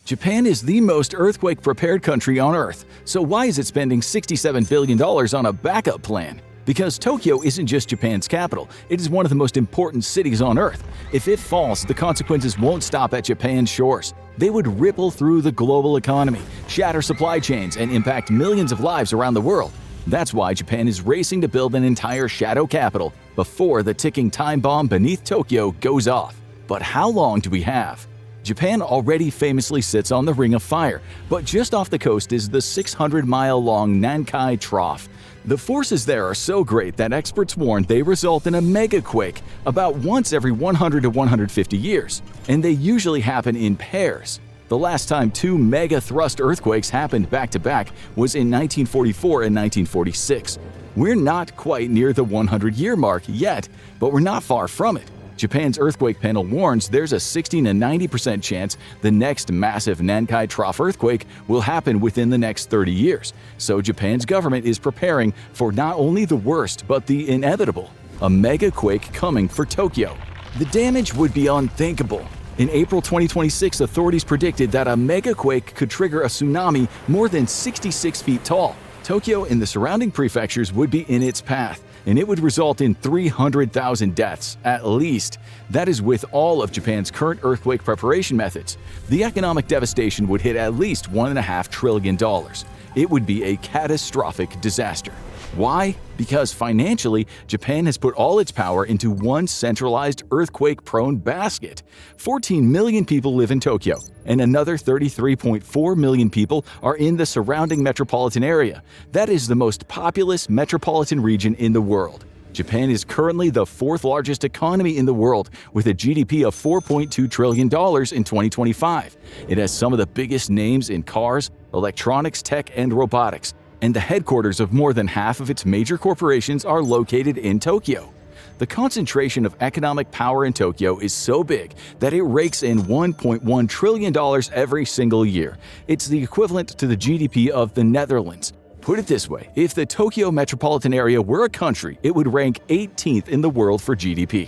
Japan is the most earthquake-prepared country on Earth, so why is it spending $67 billion on a backup plan? Because Tokyo isn't just Japan's capital, it is one of the most important cities on Earth. If it falls, the consequences won't stop at Japan's shores. They would ripple through the global economy, shatter supply chains, and impact millions of lives around the world. That's why Japan is racing to build an entire shadow capital before the ticking time bomb beneath Tokyo goes off. But how long do we have? Japan already famously sits on the Ring of Fire, but just off the coast is the 600-mile-long Nankai Trough. The forces there are so great that experts warn they result in a Megaquake about once every 100 to 150 years, and they usually happen in pairs. The last time two mega-thrust earthquakes happened back-to-back was in 1944 and 1946. We're not quite near the 100-year mark yet, but we're not far from it. Japan's earthquake panel warns there's a 60 to 90% chance the next massive Nankai Trough earthquake will happen within the next 30 years. So Japan's government is preparing for not only the worst but the inevitable, a megaquake coming for Tokyo. The damage would be unthinkable. In April 2026, authorities predicted that a megaquake could trigger a tsunami more than 66 feet tall. Tokyo and the surrounding prefectures would be in its path, and it would result in 300,000 deaths, at least. That is with all of Japan's current earthquake preparation methods. The economic devastation would hit at least $1.5 trillion. It would be a catastrophic disaster. Why? Because financially, Japan has put all its power into one centralized earthquake-prone basket. 14 million people live in Tokyo, and another 33.4 million people are in the surrounding metropolitan area. That is the most populous metropolitan region in the world. Japan is currently the fourth largest economy in the world, with a GDP of $4.2 trillion in 2025. It has some of the biggest names in cars, electronics, tech, and robotics, and the headquarters of more than half of its major corporations are located in Tokyo. The concentration of economic power in Tokyo is so big that it rakes in $1.1 trillion every single year. It's the equivalent to the GDP of the Netherlands. Put it this way, if the Tokyo metropolitan area were a country, it would rank 18th in the world for GDP.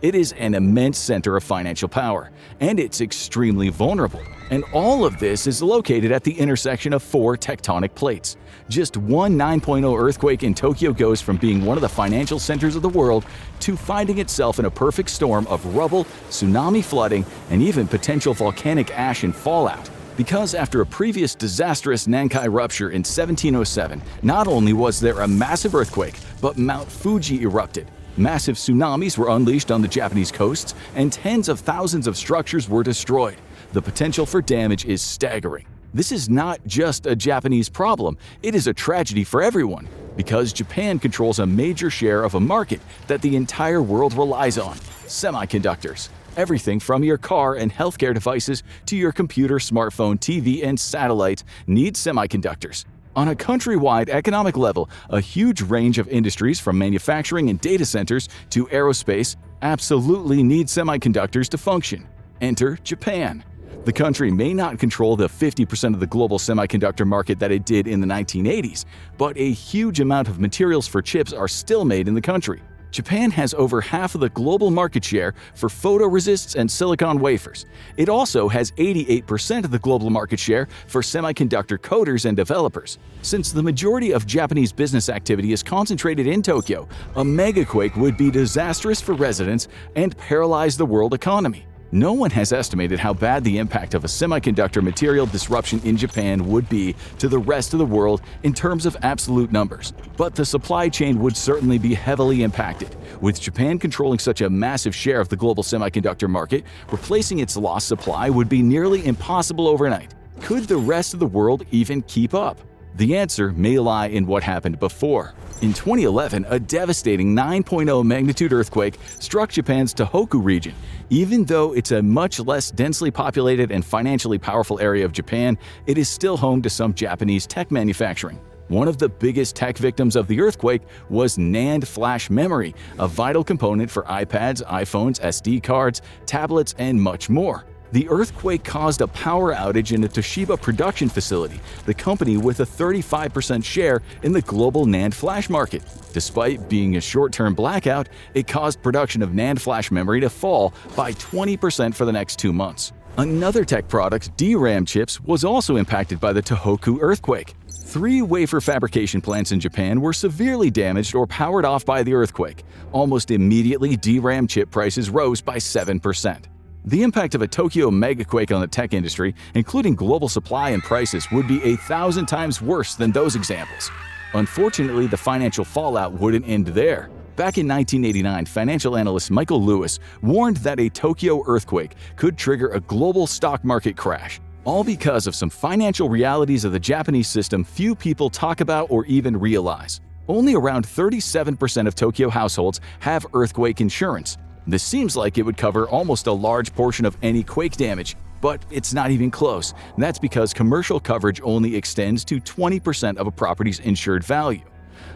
It is an immense center of financial power, and it's extremely vulnerable. And all of this is located at the intersection of four tectonic plates. Just one 9.0 earthquake in Tokyo goes from being one of the financial centers of the world to finding itself in a perfect storm of rubble, tsunami flooding, and even potential volcanic ash and fallout. Because after a previous disastrous Nankai rupture in 1707, not only was there a massive earthquake, but Mount Fuji erupted. Massive tsunamis were unleashed on the Japanese coasts, and tens of thousands of structures were destroyed. The potential for damage is staggering. This is not just a Japanese problem, it is a tragedy for everyone, because Japan controls a major share of a market that the entire world relies on: semiconductors. Everything from your car and healthcare devices to your computer, smartphone, TV, and satellite needs semiconductors. On a countrywide economic level, a huge range of industries from manufacturing and data centers to aerospace absolutely need semiconductors to function. Enter Japan. The country may not control the 50% of the global semiconductor market that it did in the 1980s, but a huge amount of materials for chips are still made in the country. Japan has over half of the global market share for photoresists and silicon wafers. It also has 88% of the global market share for semiconductor coders and developers. Since the majority of Japanese business activity is concentrated in Tokyo, a megaquake would be disastrous for residents and paralyze the world economy. No one has estimated how bad the impact of a semiconductor material disruption in Japan would be to the rest of the world in terms of absolute numbers, but the supply chain would certainly be heavily impacted. With Japan controlling such a massive share of the global semiconductor market, replacing its lost supply would be nearly impossible overnight. Could the rest of the world even keep up? The answer may lie in what happened before. In 2011, a devastating 9.0 magnitude earthquake struck Japan's Tohoku region. Even though it's a much less densely populated and financially powerful area of Japan, it is still home to some Japanese tech manufacturing. One of the biggest tech victims of the earthquake was NAND flash memory, a vital component for iPads, iPhones, SD cards, tablets, and much more. The earthquake caused a power outage in a Toshiba production facility, the company with a 35% share in the global NAND flash market. Despite being a short-term blackout, it caused production of NAND flash memory to fall by 20% for the next 2 months. Another tech product, DRAM chips, was also impacted by the Tohoku earthquake. 3 wafer fabrication plants in Japan were severely damaged or powered off by the earthquake. Almost immediately, DRAM chip prices rose by 7%. The impact of a Tokyo megaquake on the tech industry, including global supply and prices, would be 1,000 times worse than those examples. Unfortunately, the financial fallout wouldn't end there. Back in 1989, financial analyst Michael Lewis warned that a Tokyo earthquake could trigger a global stock market crash, all because of some financial realities of the Japanese system few people talk about or even realize. Only around 37% of Tokyo households have earthquake insurance. This seems like it would cover almost a large portion of any quake damage, but it's not even close. That's because commercial coverage only extends to 20% of a property's insured value.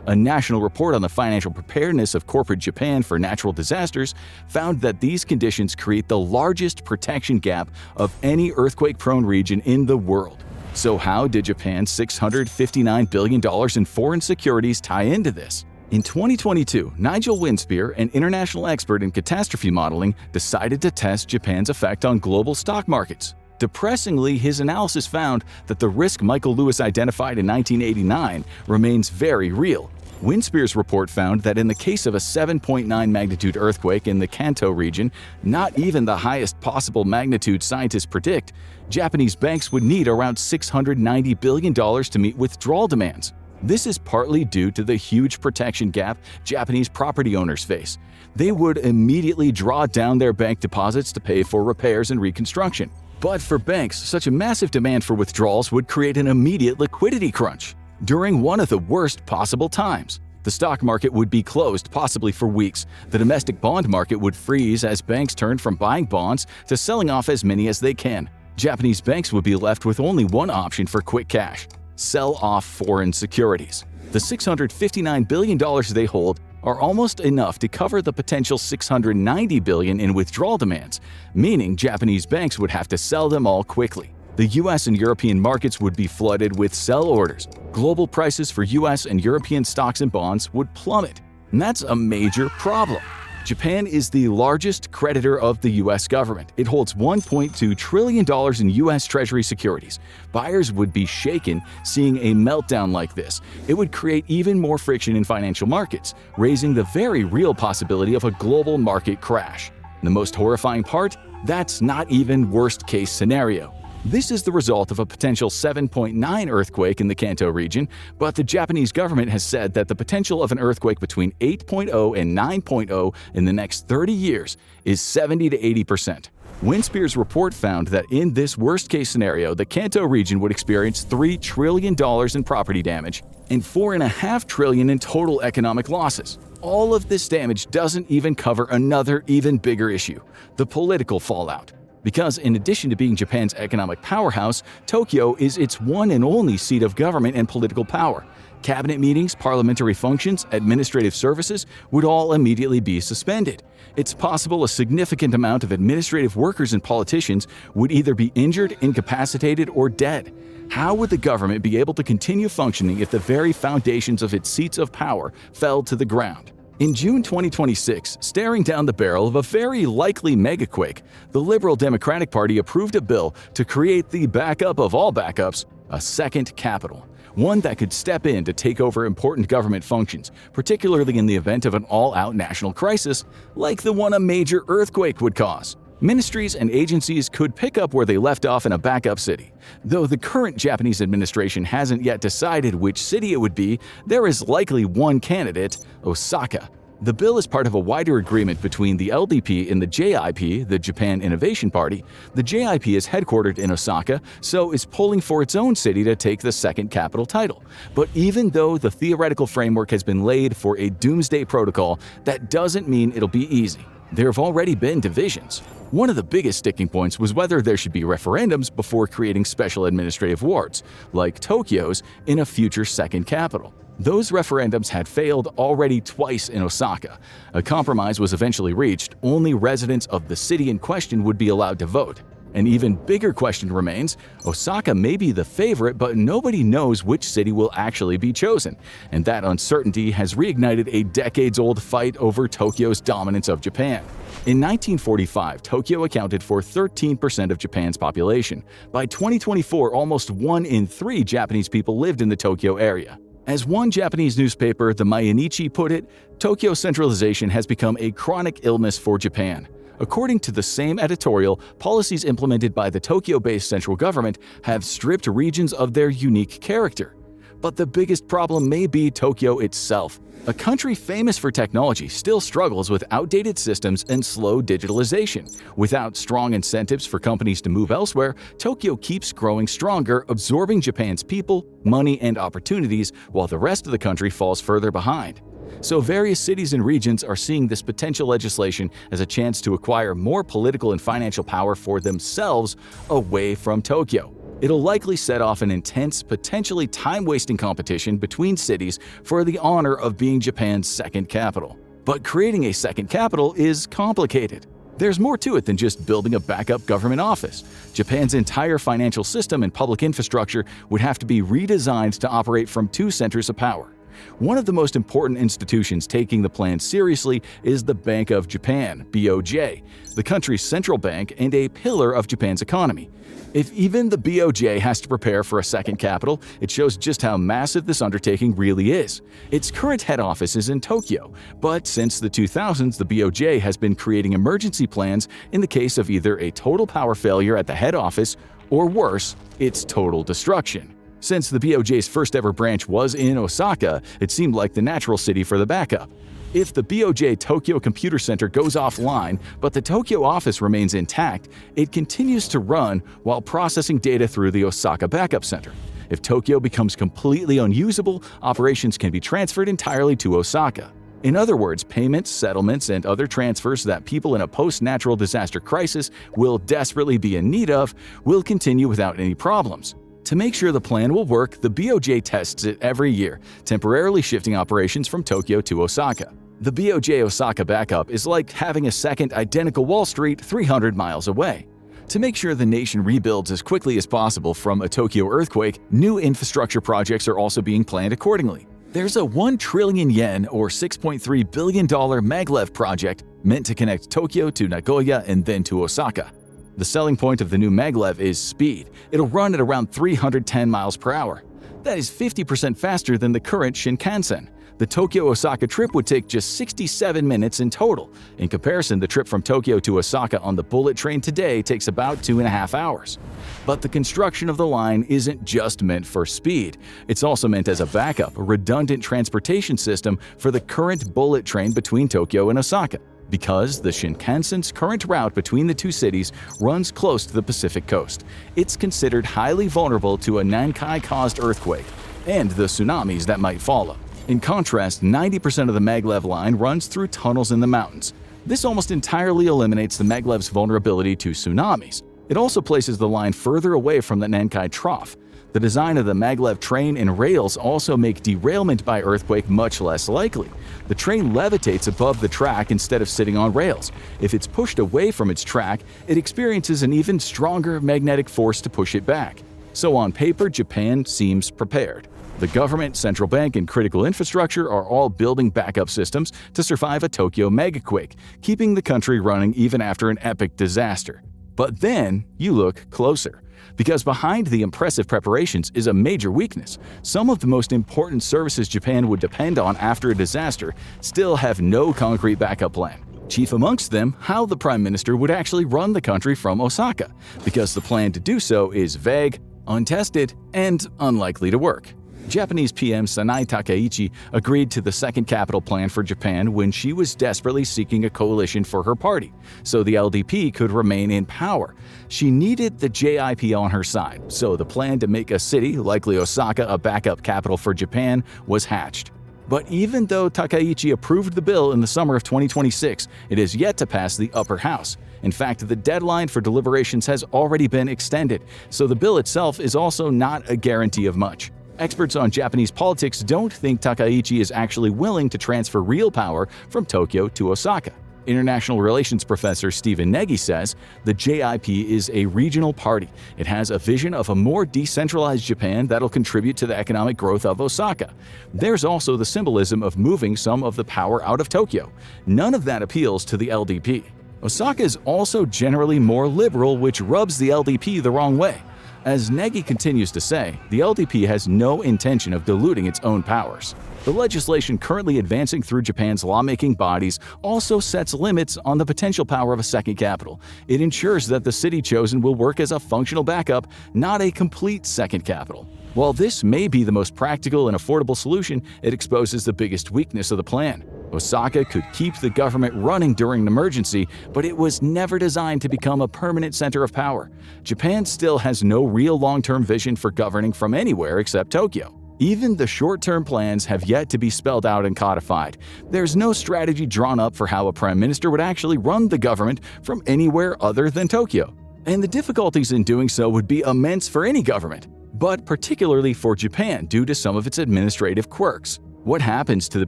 A national report on the financial preparedness of corporate Japan for natural disasters found that these conditions create the largest protection gap of any earthquake-prone region in the world. So how did Japan's $659 billion in foreign securities tie into this? In 2022, Nigel Winspear, an international expert in catastrophe modeling, decided to test Japan's effect on global stock markets. Depressingly, his analysis found that the risk Michael Lewis identified in 1989 remains very real. Winspear's report found that in the case of a 7.9 magnitude earthquake in the Kanto region, not even the highest possible magnitude scientists predict, Japanese banks would need around $690 billion to meet withdrawal demands. This is partly due to the huge protection gap Japanese property owners face. They would immediately draw down their bank deposits to pay for repairs and reconstruction. But for banks, such a massive demand for withdrawals would create an immediate liquidity crunch. During one of the worst possible times, the stock market would be closed possibly for weeks. The domestic bond market would freeze as banks turned from buying bonds to selling off as many as they can. Japanese banks would be left with only one option for quick cash: sell off foreign securities. The $659 billion they hold are almost enough to cover the potential $690 billion in withdrawal demands, meaning Japanese banks would have to sell them all quickly. The US and European markets would be flooded with sell orders. Global prices for US and European stocks and bonds would plummet. And that's a major problem. Japan is the largest creditor of the US government. It holds $1.2 trillion in US Treasury securities. Buyers would be shaken seeing a meltdown like this. It would create even more friction in financial markets, raising the very real possibility of a global market crash. The most horrifying part? That's not even worst-case scenario. This is the result of a potential 7.9 earthquake in the Kanto region, but the Japanese government has said that the potential of an earthquake between 8.0 and 9.0 in the next 30 years is 70 to 80%. Winspear's report found that in this worst-case scenario, the Kanto region would experience $3 trillion in property damage and $4.5 trillion in total economic losses. All of this damage doesn't even cover another even bigger issue: the political fallout. Because in addition to being Japan's economic powerhouse, Tokyo is its one and only seat of government and political power. Cabinet meetings, parliamentary functions, administrative services would all immediately be suspended. It's possible a significant amount of administrative workers and politicians would either be injured, incapacitated, or dead. How would the government be able to continue functioning if the very foundations of its seats of power fell to the ground? In June 2026, staring down the barrel of a very likely megaquake, the Liberal Democratic Party approved a bill to create the backup of all backups, a second capital, one that could step in to take over important government functions, particularly in the event of an all-out national crisis, like the one a major earthquake would cause. Ministries and agencies could pick up where they left off in a backup city. Though the current Japanese administration hasn't yet decided which city it would be, there is likely one candidate: Osaka. The bill is part of a wider agreement between the LDP and the JIP, the Japan Innovation Party. The JIP is headquartered in Osaka, so is pulling for its own city to take the second capital title. But even though the theoretical framework has been laid for a doomsday protocol, that doesn't mean it'll be easy. There have already been divisions. One of the biggest sticking points was whether there should be referendums before creating special administrative wards, like Tokyo's, in a future second capital. Those referendums had failed already twice in Osaka. A compromise was eventually reached: only residents of the city in question would be allowed to vote. An even bigger question remains. Osaka may be the favorite, but nobody knows which city will actually be chosen, and that uncertainty has reignited a decades-old fight over Tokyo's dominance of Japan. In 1945, Tokyo accounted for 13% of Japan's population. By 2024, almost 1 in 3 Japanese people lived in the Tokyo area. As one Japanese newspaper, the Mainichi, put it, Tokyo centralization has become a chronic illness for Japan. According to the same editorial, policies implemented by the Tokyo-based central government have stripped regions of their unique character. But the biggest problem may be Tokyo itself. A country famous for technology still struggles with outdated systems and slow digitalization. Without strong incentives for companies to move elsewhere, Tokyo keeps growing stronger, absorbing Japan's people, money, and opportunities, while the rest of the country falls further behind. So various cities and regions are seeing this potential legislation as a chance to acquire more political and financial power for themselves away from Tokyo. It'll likely set off an intense, potentially time-wasting competition between cities for the honor of being Japan's second capital. But creating a second capital is complicated. There's more to it than just building a backup government office. Japan's entire financial system and public infrastructure would have to be redesigned to operate from 2 centers of power. One of the most important institutions taking the plan seriously is the Bank of Japan, BOJ, the country's central bank and a pillar of Japan's economy. If even the BOJ has to prepare for a second capital, it shows just how massive this undertaking really is. Its current head office is in Tokyo, but since the 2000s, the BOJ has been creating emergency plans in the case of either a total power failure at the head office or worse, its total destruction. Since the BOJ's first ever branch was in Osaka, it seemed like the natural city for the backup. If the BOJ Tokyo Computer Center goes offline, but the Tokyo office remains intact, it continues to run while processing data through the Osaka Backup Center. If Tokyo becomes completely unusable, operations can be transferred entirely to Osaka. In other words, payments, settlements, and other transfers that people in a post-natural disaster crisis will desperately be in need of will continue without any problems. To make sure the plan will work, the BOJ tests it every year, temporarily shifting operations from Tokyo to Osaka. The BOJ Osaka backup is like having a second identical Wall Street 300 miles away. To make sure the nation rebuilds as quickly as possible from a Tokyo earthquake, new infrastructure projects are also being planned accordingly. There's a 1 trillion yen or $6.3 billion Maglev project meant to connect Tokyo to Nagoya and then to Osaka. The selling point of the new Maglev is speed. It'll run at around 310 miles per hour. That is 50% faster than the current Shinkansen. The Tokyo-Osaka trip would take just 67 minutes in total. In comparison, the trip from Tokyo to Osaka on the bullet train today takes about 2.5 hours. But the construction of the line isn't just meant for speed. It's also meant as a backup, a redundant transportation system for the current bullet train between Tokyo and Osaka. Because the Shinkansen's current route between the 2 cities runs close to the Pacific coast, it's considered highly vulnerable to a Nankai-caused earthquake and the tsunamis that might follow. In contrast, 90% of the Maglev line runs through tunnels in the mountains. This almost entirely eliminates the Maglev's vulnerability to tsunamis. It also places the line further away from the Nankai Trough. The design of the Maglev train and rails also make derailment by earthquake much less likely. The train levitates above the track instead of sitting on rails. If it's pushed away from its track, it experiences an even stronger magnetic force to push it back. So on paper, Japan seems prepared. The government, central bank, and critical infrastructure are all building backup systems to survive a Tokyo Megaquake, keeping the country running even after an epic disaster. But then you look closer. Because behind the impressive preparations is a major weakness. Some of the most important services Japan would depend on after a disaster still have no concrete backup plan. Chief amongst them, how the Prime Minister would actually run the country from Osaka, because the plan to do so is vague, untested, and unlikely to work. Japanese PM Sanai Takaichi agreed to the second capital plan for Japan when she was desperately seeking a coalition for her party, so the LDP could remain in power. She needed the JIP on her side, so the plan to make a city, likely Osaka, a backup capital for Japan was hatched. But even though Takaichi approved the bill in the summer of 2026, it is yet to pass the upper house. In fact, the deadline for deliberations has already been extended, so the bill itself is also not a guarantee of much. Experts on Japanese politics don't think Takaichi is actually willing to transfer real power from Tokyo to Osaka. International Relations professor Stephen Nagy says the JIP is a regional party. It has a vision of a more decentralized Japan that'll contribute to the economic growth of Osaka. There's also the symbolism of moving some of the power out of Tokyo. None of that appeals to the LDP. Osaka is also generally more liberal, which rubs the LDP the wrong way. As Nagy continues to say, the LDP has no intention of diluting its own powers. The legislation currently advancing through Japan's lawmaking bodies also sets limits on the potential power of a second capital. It ensures that the city chosen will work as a functional backup, not a complete second capital. While this may be the most practical and affordable solution, it exposes the biggest weakness of the plan. Osaka could keep the government running during an emergency, but it was never designed to become a permanent center of power. Japan still has no real long-term vision for governing from anywhere except Tokyo. Even the short-term plans have yet to be spelled out and codified. There's no strategy drawn up for how a prime minister would actually run the government from anywhere other than Tokyo. And the difficulties in doing so would be immense for any government, but particularly for Japan due to some of its administrative quirks. What happens to the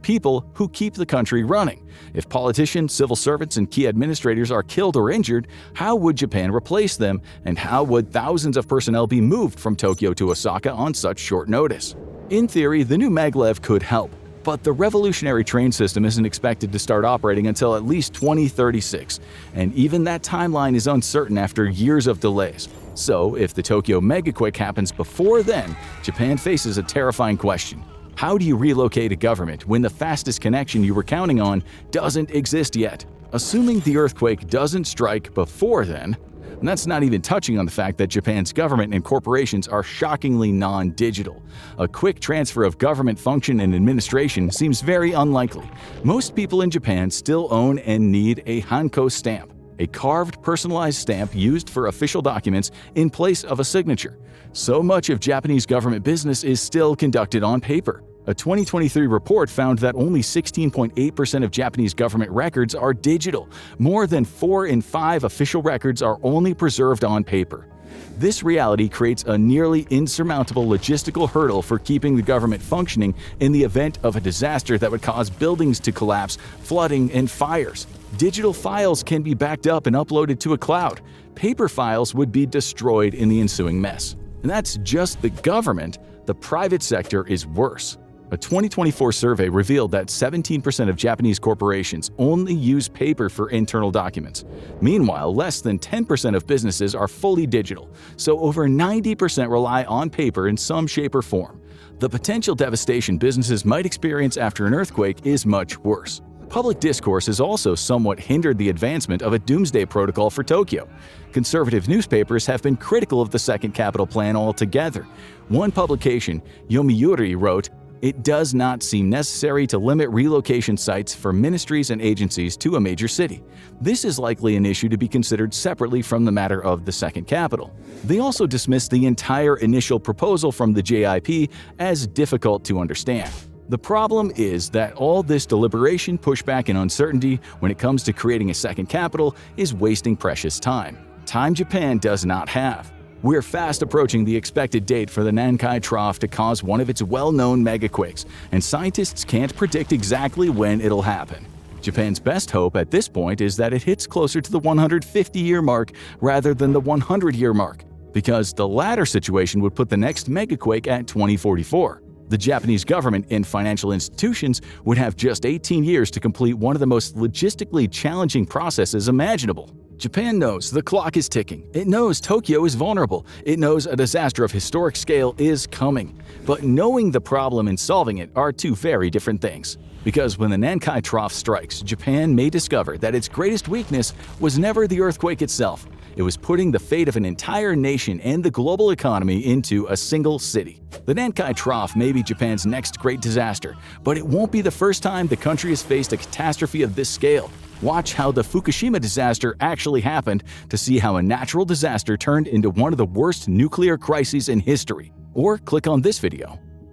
people who keep the country running? If politicians, civil servants, and key administrators are killed or injured, how would Japan replace them, and how would thousands of personnel be moved from Tokyo to Osaka on such short notice? In theory, the new Maglev could help, but the revolutionary train system isn't expected to start operating until at least 2036, and even that timeline is uncertain after years of delays. So, if the Tokyo Megaquake happens before then, Japan faces a terrifying question. How do you relocate a government when the fastest connection you were counting on doesn't exist yet? Assuming the earthquake doesn't strike before then, and that's not even touching on the fact that Japan's government and corporations are shockingly non-digital. A quick transfer of government function and administration seems very unlikely. Most people in Japan still own and need a hanko stamp, a carved personalized stamp used for official documents in place of a signature. So much of Japanese government business is still conducted on paper. A 2023 report found that only 16.8% of Japanese government records are digital. More than 4 in 5 official records are only preserved on paper. This reality creates a nearly insurmountable logistical hurdle for keeping the government functioning in the event of a disaster that would cause buildings to collapse, flooding, and fires. Digital files can be backed up and uploaded to a cloud. Paper files would be destroyed in the ensuing mess. And that's just the government. The private sector is worse. A 2024 survey revealed that 17% of Japanese corporations only use paper for internal documents. Meanwhile, less than 10% of businesses are fully digital, so over 90% rely on paper in some shape or form. The potential devastation businesses might experience after an earthquake is much worse. Public discourse has also somewhat hindered the advancement of a doomsday protocol for Tokyo. Conservative newspapers have been critical of the second capital plan altogether. One publication, Yomiuri, wrote, "It does not seem necessary to limit relocation sites for ministries and agencies to a major city. This is likely an issue to be considered separately from the matter of the second capital." They also dismissed the entire initial proposal from the JIP as difficult to understand. The problem is that all this deliberation, pushback, and uncertainty when it comes to creating a second capital is wasting precious time. Time Japan does not have. We're fast approaching the expected date for the Nankai Trough to cause one of its well-known megaquakes, and scientists can't predict exactly when it'll happen. Japan's best hope at this point is that it hits closer to the 150-year mark rather than the 100-year mark, because the latter situation would put the next megaquake at 2044. The Japanese government and financial institutions would have just 18 years to complete one of the most logistically challenging processes imaginable. Japan knows the clock is ticking. It knows Tokyo is vulnerable. It knows a disaster of historic scale is coming. But knowing the problem and solving it are two very different things. Because when the Nankai Trough strikes, Japan may discover that its greatest weakness was never the earthquake itself. It was putting the fate of an entire nation and the global economy into a single city. The Nankai Trough may be Japan's next great disaster, but it won't be the first time the country has faced a catastrophe of this scale. Watch how the Fukushima disaster actually happened to see how a natural disaster turned into one of the worst nuclear crises in history. Or click on this video.